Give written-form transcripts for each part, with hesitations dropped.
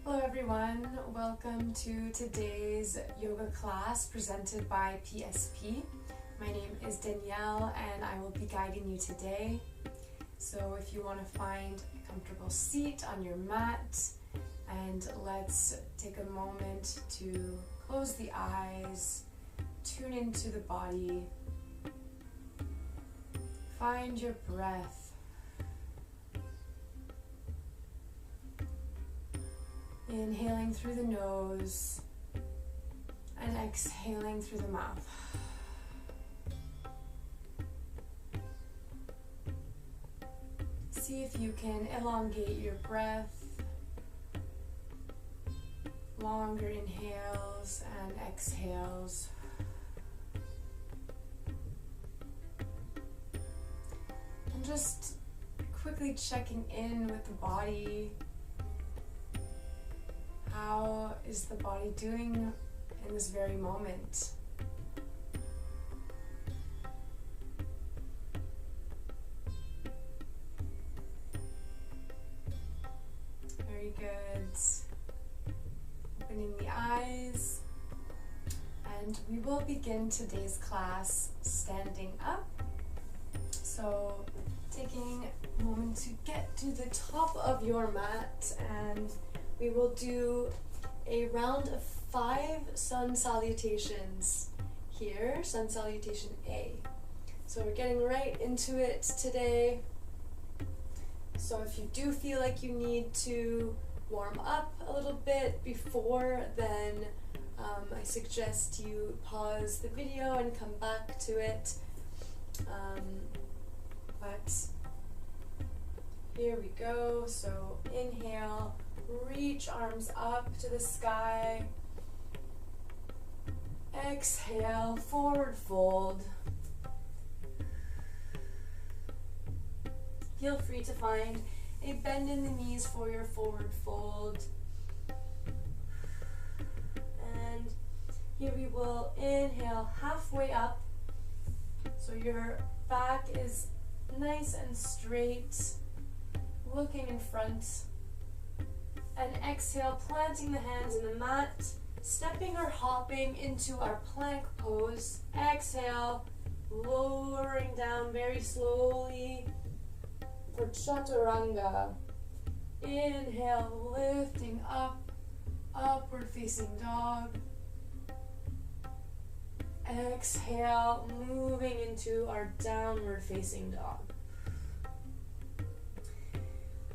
Hello everyone, welcome to today's yoga class presented by PSP. My name is Danielle and I will be guiding you today. So if you want to find a comfortable seat on your mat, and let's take a moment to close the eyes, tune into the body, find your breath. Inhaling through the nose and exhaling through the mouth. See if you can elongate your breath. Longer inhales and exhales. And just quickly checking in with the body. How is the body doing in this very moment? Very good. Opening the eyes. And we will begin today's class standing up. So taking a moment to get to the top of your mat, and we will do a round of 5 sun salutations here, sun salutation A. So we're getting right into it today. So if you do feel like you need to warm up a little bit before, then I suggest you pause the video and come back to it. But here we go. So inhale. Reach arms up to the sky. Exhale, forward fold. Feel free to find a bend in the knees for your forward fold. And here we will inhale halfway up. So your back is nice and straight, looking in front. And exhale, planting the hands in the mat, stepping or hopping into our plank pose. Exhale, lowering down very slowly for chaturanga. Inhale, lifting up, upward facing dog. Exhale, moving into our downward facing dog.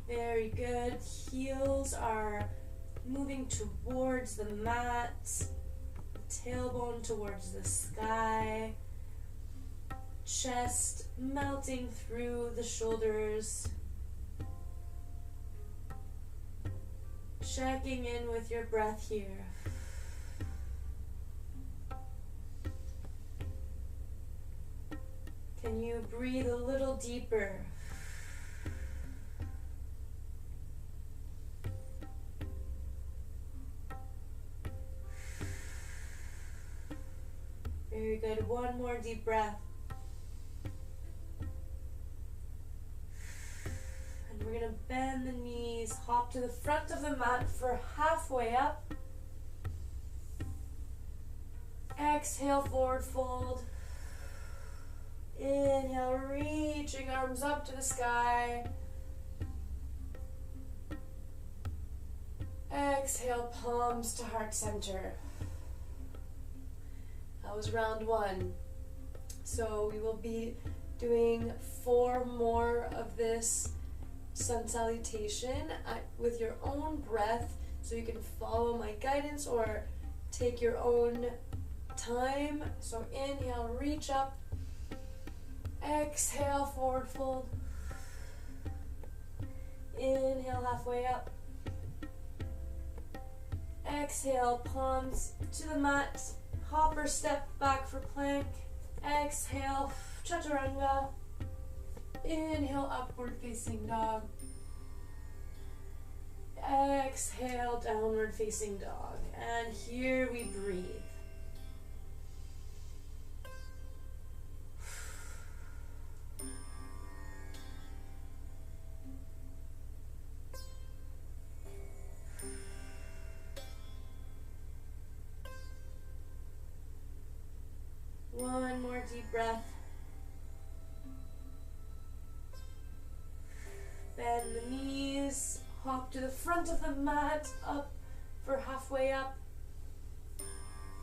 Very good. Heels are moving towards the mat, tailbone towards the sky, chest melting through the shoulders. Checking in with your breath here. Can you breathe a little deeper? Very good. One more deep breath. And we're going to bend the knees, hop to the front of the mat for halfway up. Exhale, forward fold. Inhale, reaching arms up to the sky. Exhale, palms to heart center. That was round 1. So we will be doing 4 more of this sun salutation with your own breath, so you can follow my guidance or take your own time. So inhale, reach up. Exhale, forward fold. Inhale, halfway up. Exhale, palms to the mat. Hop or step back for plank. Exhale, chaturanga. Inhale, upward facing dog. Exhale, downward facing dog. And here we breathe. more deep breath. Bend the knees, hop to the front of the mat, up for halfway up.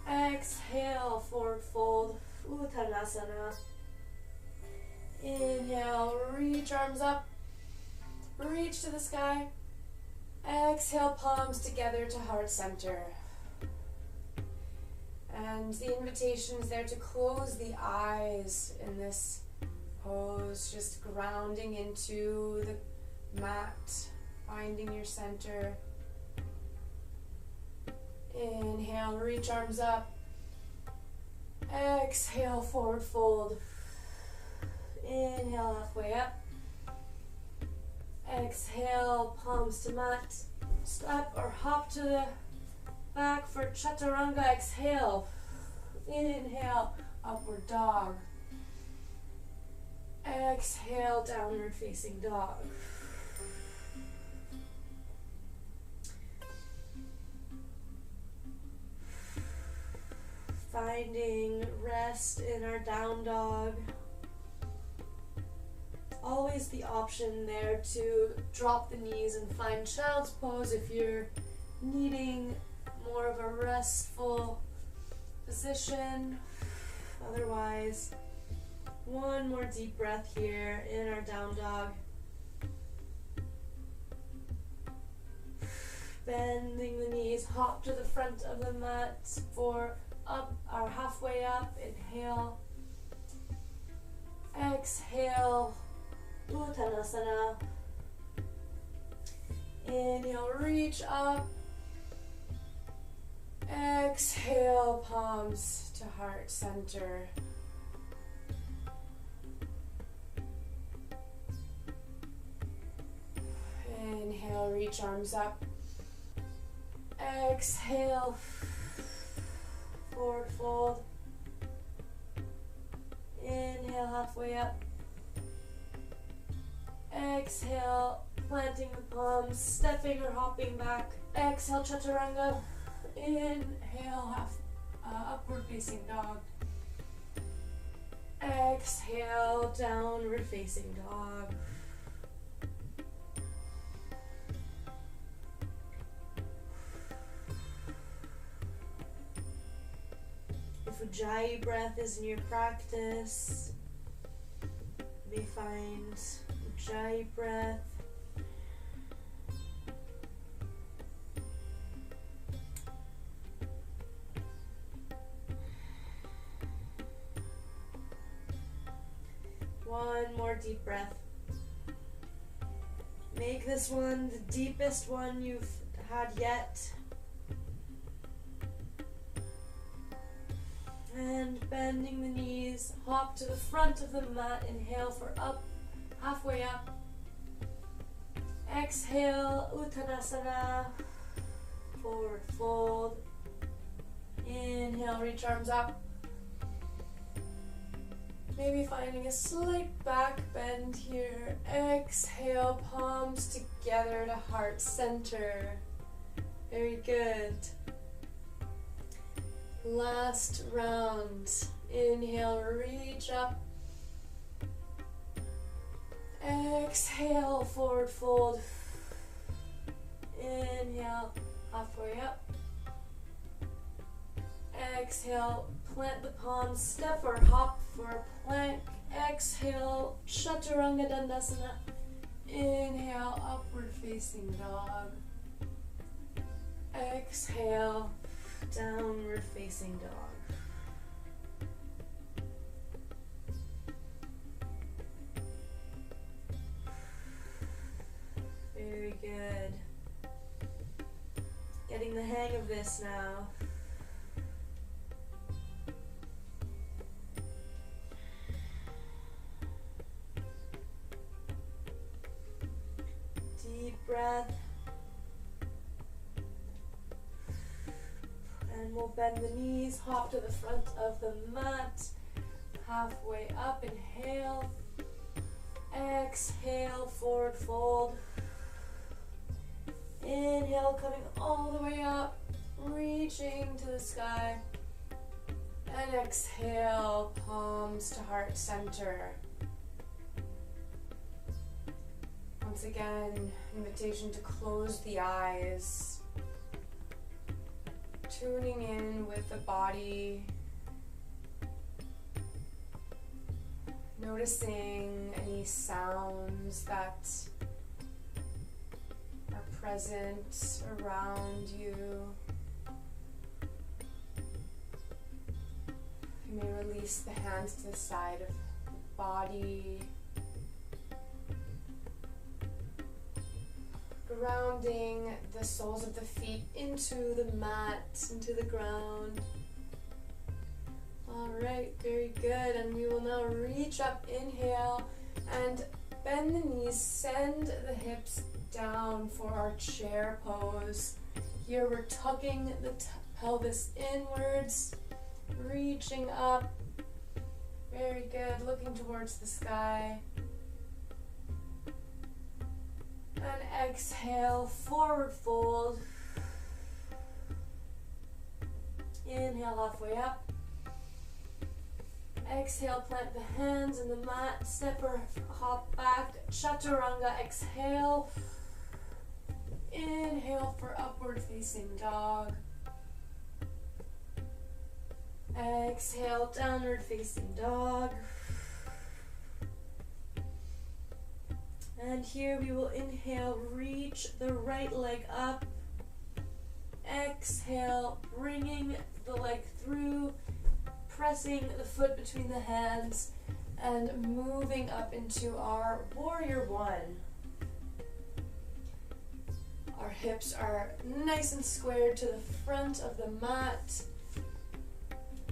Exhale, forward fold, Uttanasana. Inhale, reach arms up, reach to the sky. Exhale, palms together to heart center. And the invitation is there to close the eyes in this pose, just grounding into the mat, finding your center. Inhale, reach arms up. Exhale, forward fold. Inhale, halfway up. Exhale, palms to mat. Step or hop to the back for chaturanga. Exhale. Inhale, upward dog. Exhale, downward facing dog. Finding rest in our down dog. Always the option there to drop the knees and find child's pose if you're needing more of a restful position. Otherwise, one more deep breath here in our down dog. Bending the knees, hop to the front of the mat for up, or halfway up. Inhale. Exhale, Uttanasana. Inhale, reach up. Exhale, palms to heart center. Inhale, reach arms up. Exhale, forward fold. Inhale, halfway up. Exhale, planting the palms, stepping or hopping back. Exhale, chaturanga. Inhale, upward facing dog. Exhale, downward facing dog. If Ujjayi breath is in your practice, you may find Ujjayi breath. One more deep breath. Make this one the deepest one you've had yet. And bending the knees, hop to the front of the mat. Inhale for up, halfway up. Exhale, Uttanasana, forward fold. Inhale, reach arms up. Maybe finding a slight back bend here. Exhale, palms together to heart center. Very good. Last round. Inhale, reach up. Exhale, forward fold. Inhale, halfway up. Exhale, plant the palms, step or hop for a plank. Exhale, chaturanga dandasana. Inhale, upward facing dog. Exhale, downward facing dog. Very good. Getting the hang of this now. Deep breath. And we'll bend the knees, hop to the front of the mat, halfway up. Inhale. Exhale, forward fold. Inhale, coming all the way up, reaching to the sky. And exhale, palms to heart center. Once again, invitation to close the eyes. Tuning in with the body. Noticing any sounds that are present around you. You may release the hands to the side of the body. Grounding the soles of the feet into the mat, into the ground. Alright, very good. And we will now reach up, inhale, and bend the knees, send the hips down for our chair pose. Here we're tucking the pelvis inwards, reaching up. Very good, looking towards the sky. And exhale, forward fold. Inhale, halfway up. Exhale, plant the hands in the mat, step or hop back, chaturanga, exhale. Inhale for upward facing dog. Exhale, downward facing dog. And here we will inhale, reach the right leg up. Exhale, bringing the leg through, pressing the foot between the hands, and moving up into our warrior one. Our hips are nice and squared to the front of the mat.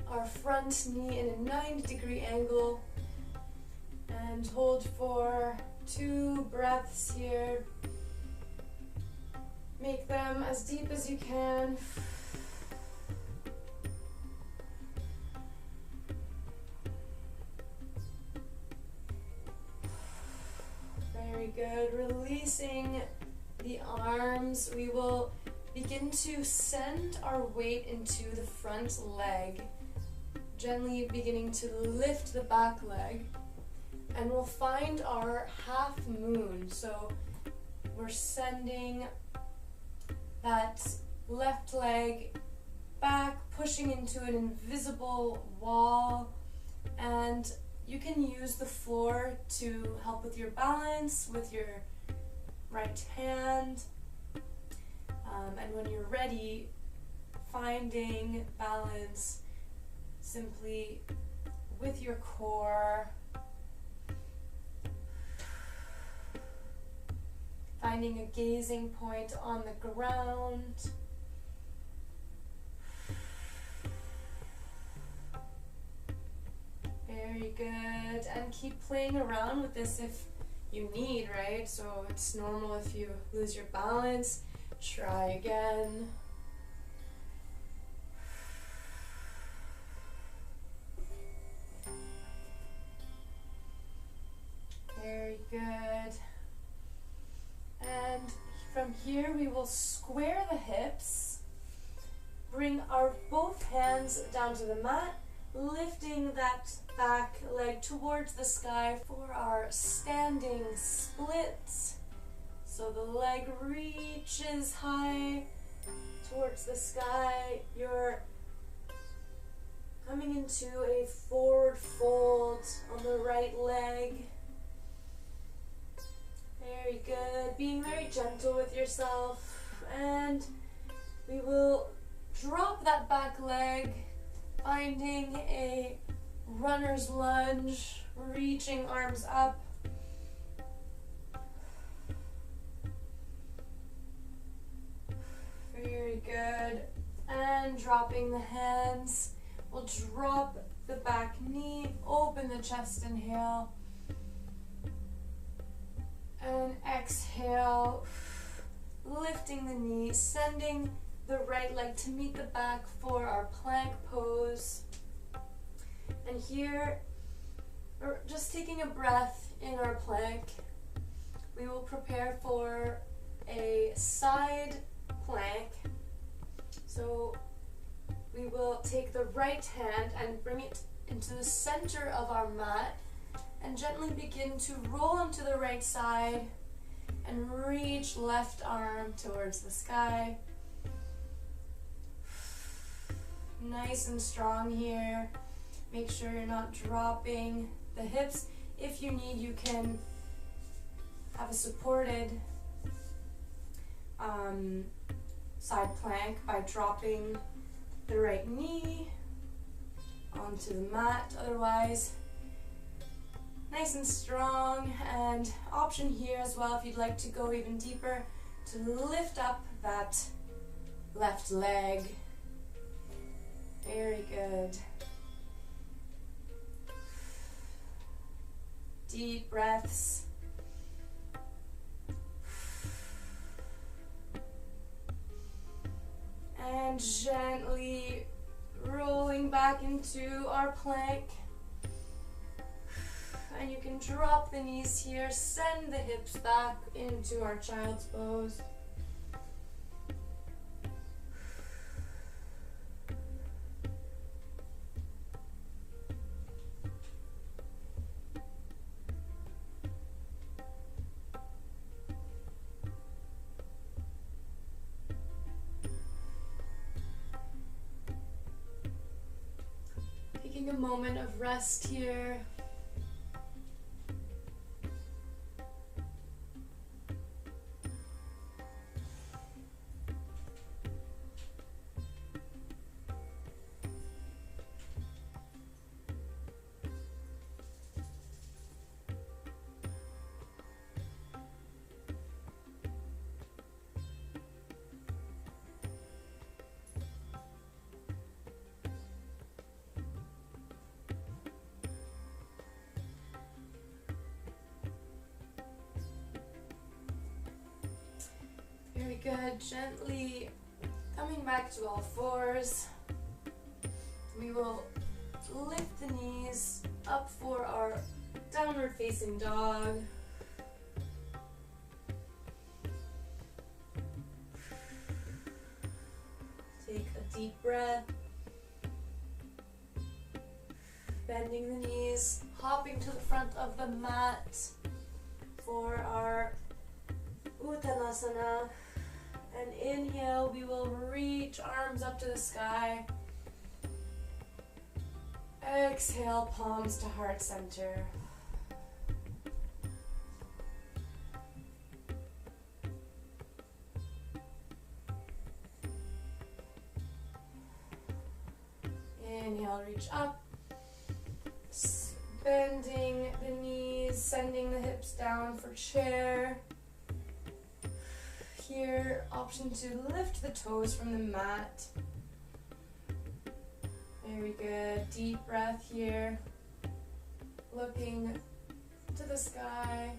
Our front knee in a 90-degree angle. And hold for 2 breaths here. Make them as deep as you can. Very good. Releasing the arms. We will begin to send our weight into the front leg, gently beginning to lift the back leg. And we'll find our half moon. So we're sending that left leg back, pushing into an invisible wall. And you can use the floor to help with your balance with your right hand. And when you're ready, finding balance simply with your core. Finding a gazing point on the ground. Very good. And keep playing around with this if you need, right? So it's normal if you lose your balance. Try again. Very good. And from here we will square the hips, bring our both hands down to the mat, lifting that back leg towards the sky for our standing splits. So the leg reaches high towards the sky. You're coming into a forward fold on the right leg. Very good. Being very gentle with yourself. And we will drop that back leg, finding a runner's lunge, reaching arms up. Very good. And dropping the hands. We'll drop the back knee, open the chest, inhale. And exhale, lifting the knee, sending the right leg to meet the back for our plank pose. And here, we're just taking a breath in our plank. We will prepare for a side plank. So we will take the right hand and bring it into the center of our mat and gently begin to roll onto the right side and reach left arm towards the sky. Nice and strong here. Make sure you're not dropping the hips. If you need, you can have a supported side plank by dropping the right knee onto the mat. Otherwise, nice and strong. And option here as well, if you'd like to go even deeper, to lift up that left leg. Very good. Deep breaths. And gently rolling back into our plank. And you can drop the knees here, send the hips back into our child's pose. Taking a moment of rest here. Very good. Gently coming back to all fours. We will lift the knees up for our downward facing dog. Take a deep breath. Bending the knees, hopping to the front of the mat for our Uttanasana. And inhale, we will reach arms up to the sky. Exhale, palms to heart center. Inhale, reach up. Bending the knees, sending the hips down for chair. Here, option to lift the toes from the mat. Very good. Deep breath here. Looking to the sky.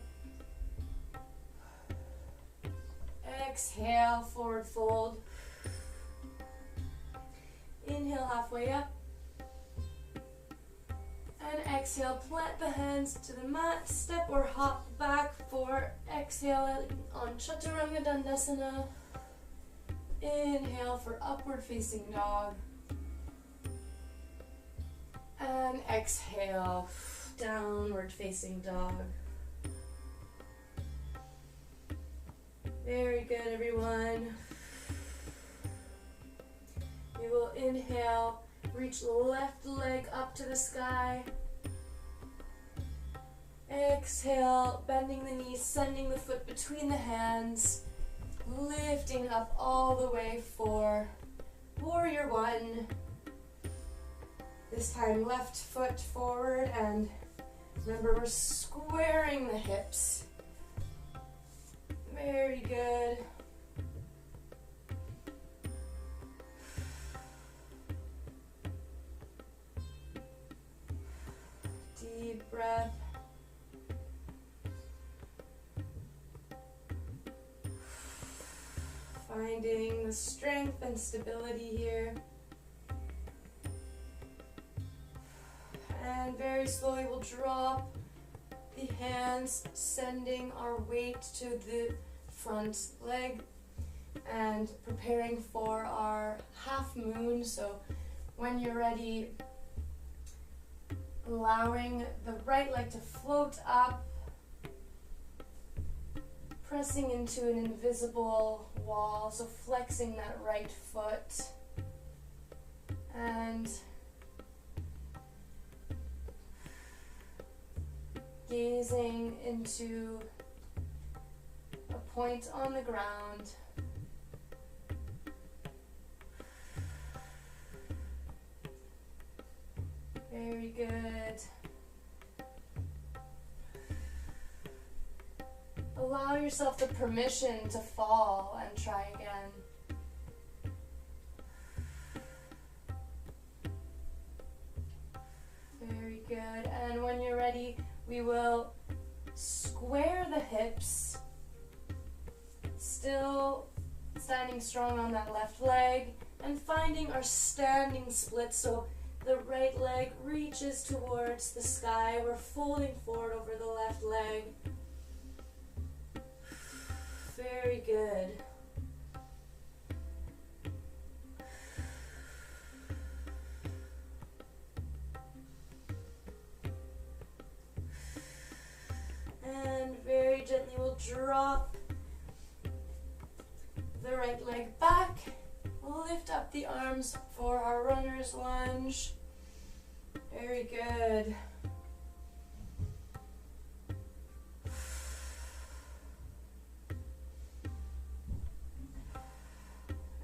Exhale, forward fold. Inhale, halfway up. And exhale, plant the hands to the mat, step or hop back for exhale on Chaturanga Dandasana. Inhale for upward facing dog. And exhale, downward facing dog. Very good, everyone. We will inhale. Reach left leg up to the sky. Exhale, bending the knees, sending the foot between the hands, lifting up all the way for Warrior One. This time left foot forward, and remember we're squaring the hips. Very good. Deep breath. Finding the strength and stability here. And very slowly we'll drop the hands, sending our weight to the front leg and preparing for our half moon. So When you're ready, allowing the right leg to float up, pressing into an invisible wall, so flexing that right foot, and gazing into a point on the ground. Very good. Allow yourself the permission to fall and try again. Very good. And when you're ready, we will square the hips, still standing strong on that left leg, and finding our standing split. So the right leg reaches towards the sky. We're folding forward over the left leg. Very good. And very gently we'll drop the right leg back. Lift up the arms for our runner's lunge. Very good.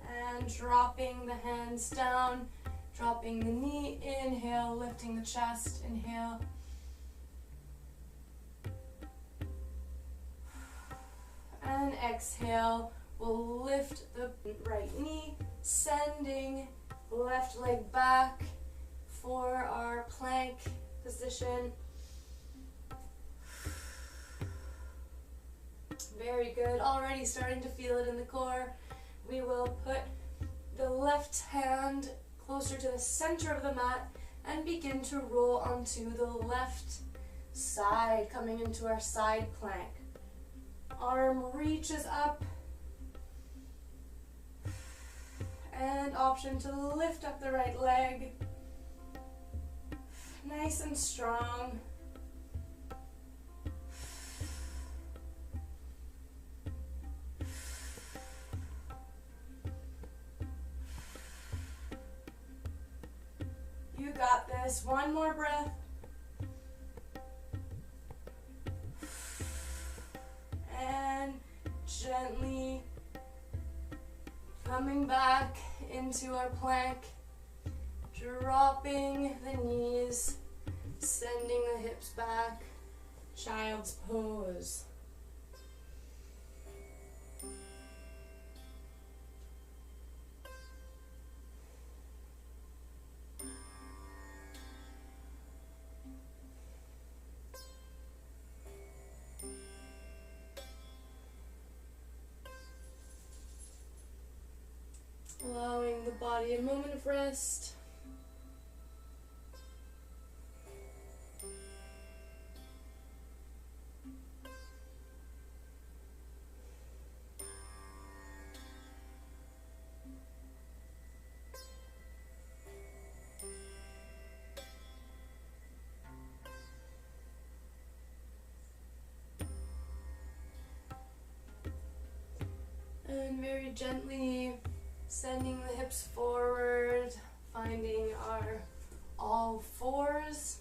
And dropping the hands down, dropping the knee, inhale, lifting the chest, inhale. And exhale, we'll lift the right knee, sending the left leg back for our plank position. Very good, already starting to feel it in the core. We will put the left hand closer to the center of the mat and begin to roll onto the left side, coming into our side plank. Arm reaches up, and option to lift up the right leg, nice and strong. You got this. One more breath. And gently coming back into our plank, dropping the knees, sending the hips back, child's pose. Allowing the body a moment of rest. And very gently sending the hips forward, finding our all fours.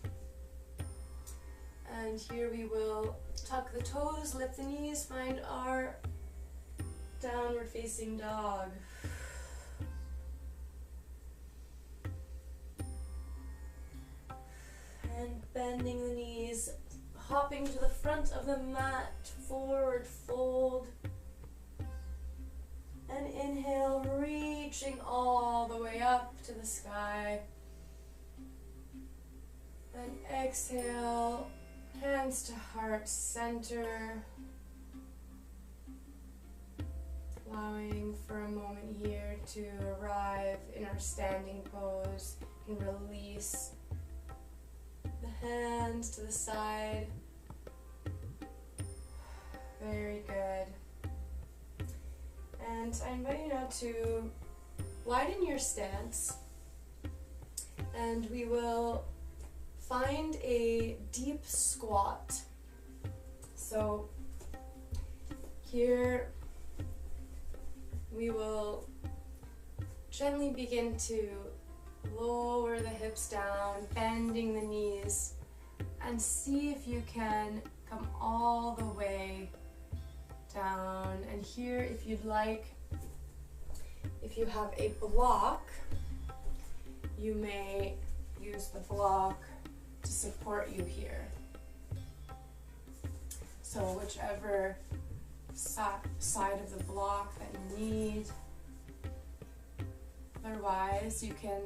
And here we will tuck the toes, lift the knees, find our downward facing dog. And bending the knees, hopping to the front of the mat, forward fold. And inhale, reaching all the way up to the sky. And exhale, hands to heart center. Allowing for a moment here to arrive in our standing pose. You can release the hands to the side. Very good. And I invite you now to widen your stance And we will find a deep squat. So here we will gently begin to lower the hips down, bending the knees, and see if you can come all the way down. And here, if you'd like, if you have a block, you may use the block to support you here. So whichever side of the block that you need. Otherwise, you can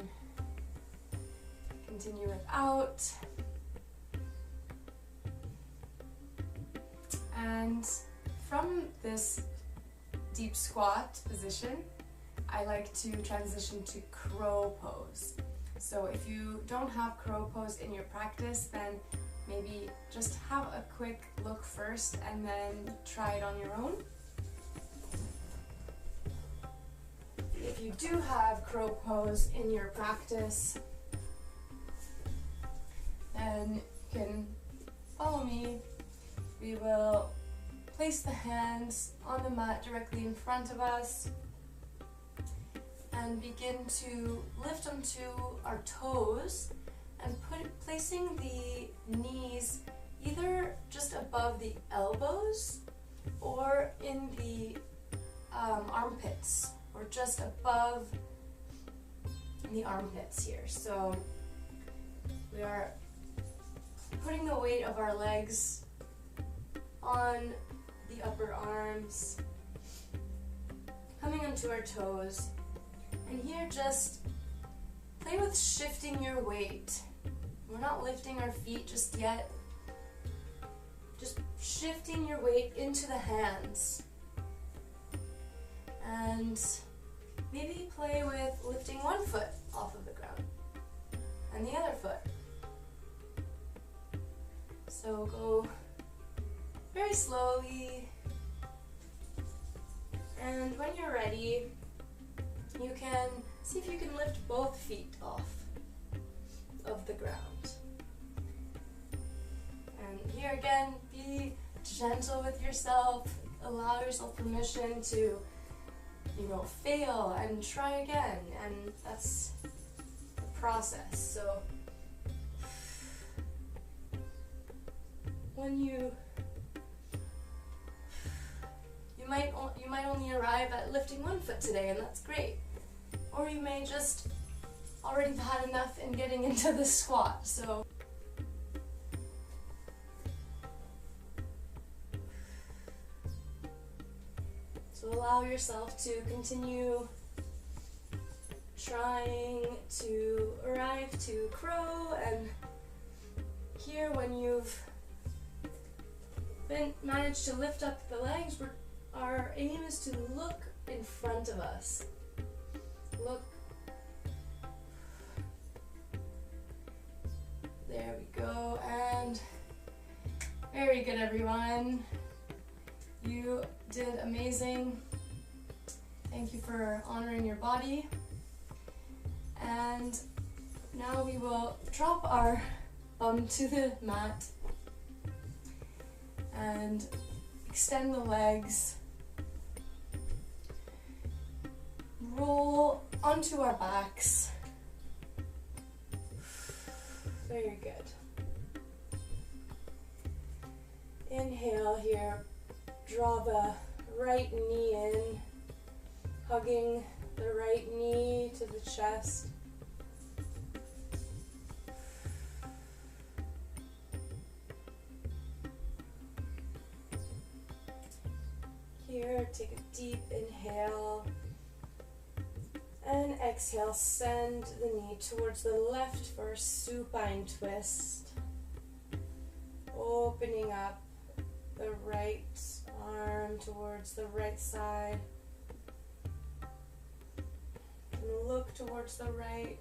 continue without. And from this deep squat position, I like to transition to crow pose. So if you don't have crow pose in your practice, then maybe just have a quick look first and then try it on your own. If you do have crow pose in your practice, then you can follow me. We will place the hands on the mat directly in front of us and begin to lift onto our toes and placing the knees either just above the elbows or in the armpits, or just above the armpits here. So we are putting the weight of our legs on the upper arms, coming onto our toes, and here just play with shifting your weight. We're not lifting our feet just yet. Just shifting your weight into the hands. And maybe play with lifting one foot off of the ground and the other foot. So go very slowly. And when you're ready, you can see if you can lift both feet off of the ground. And here again, be gentle with yourself. Allow yourself permission to, fail and try again. And that's the process. So when you might only arrive at lifting one foot today, and that's great. Or you may just already have had enough in getting into the squat. So allow yourself to continue trying to arrive to crow, and here when you've managed to lift up the legs, our aim is to look in front of us. Look. There we go, and very good, everyone. You did amazing. Thank you for honoring your body. And now we will drop our bum to the mat and extend the legs. Roll onto our backs. Very good. Inhale here. Draw the right knee in, hugging the right knee to the chest. Here, take a deep inhale. And exhale, send the knee towards the left for a supine twist. Opening up the right arm towards the right side. And look towards the right.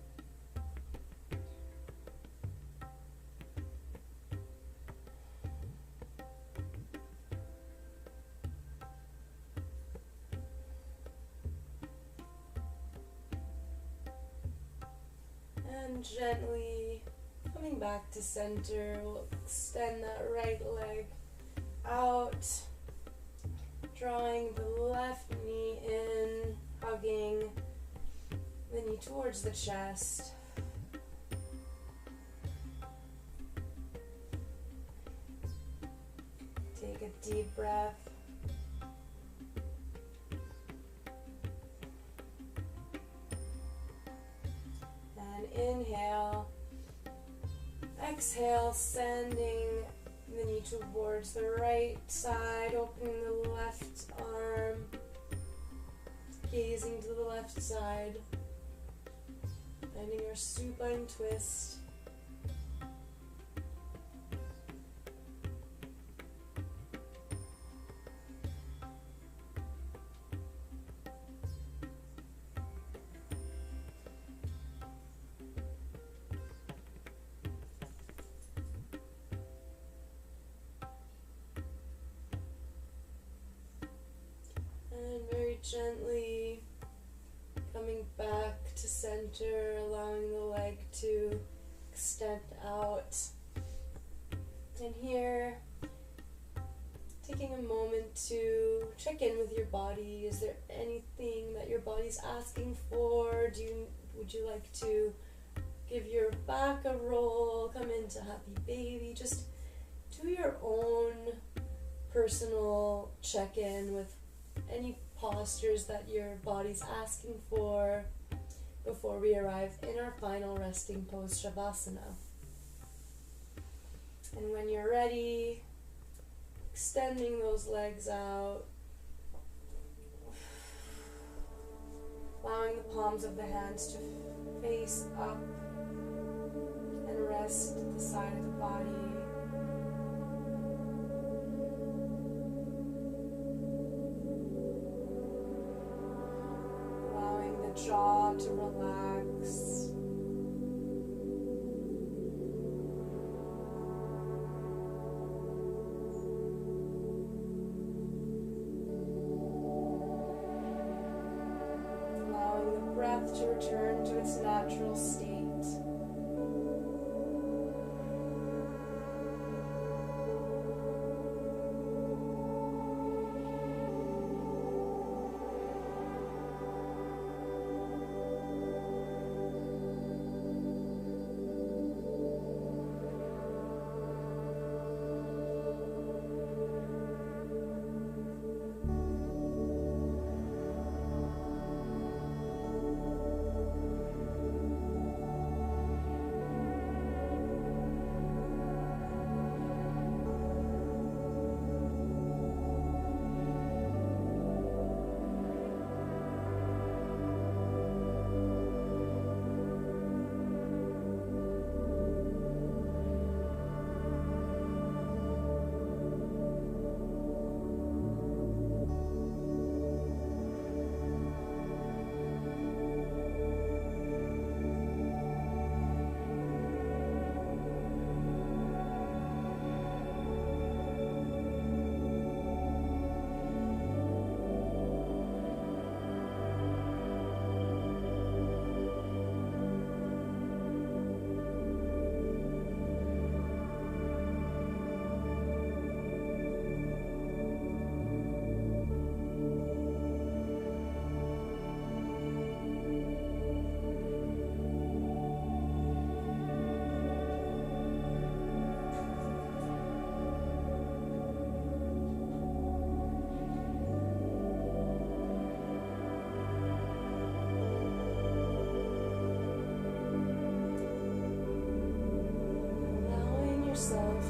And And gently coming back to center, we'll extend that right leg out, drawing the left knee in, hugging the knee towards the chest. Take a deep breath. And inhale. Exhale, sending the knee towards the right side, opening the left arm, gazing to the left side, finding our supine twist. And very gently coming back to center, allowing the leg to extend out. And here, taking a moment to check in with your body. Is there anything that your body's asking for? Would you like to give your back a roll, come into happy baby? Just do your own personal check-in with any postures that your body's asking for before we arrive in our final resting pose, Shavasana. And when you're ready, extending those legs out, allowing the palms of the hands to face up and rest at the side of the body. Jaw to relax. Allowing the breath to return to its natural state.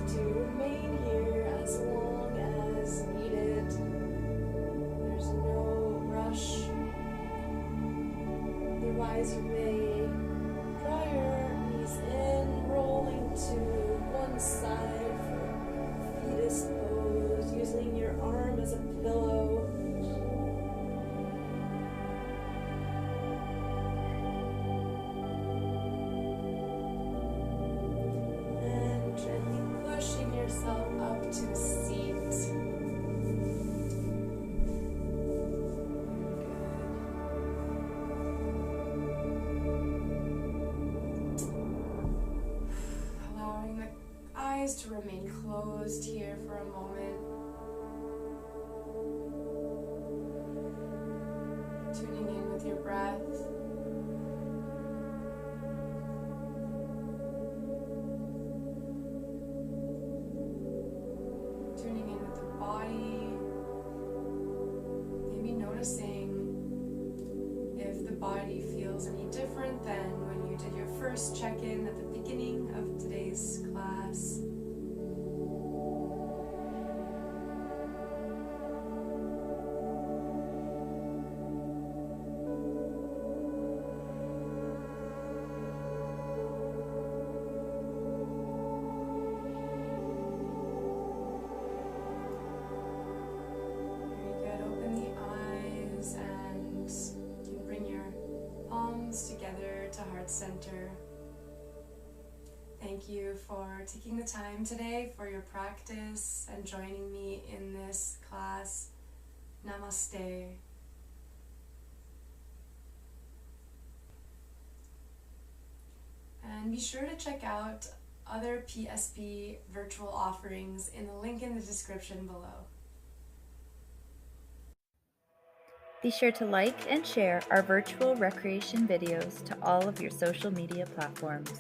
To remain here as long as needed. There's no rush. Otherwise, you may draw your knees in, rolling to one side for fetus pose, using your arm as a pillow. Yourself up to a seat. Good. closed here for a moment. Tuning in with your breath. Tuning in with the body. Maybe noticing if the body feels any different than when you did your first check-in at the beginning of today's class. Together to heart center. Thank you for taking the time today for your practice and joining me in this class. Namaste. And be sure to check out other PSB virtual offerings in the link in the description below. Be sure to like and share our virtual recreation videos to all of your social media platforms.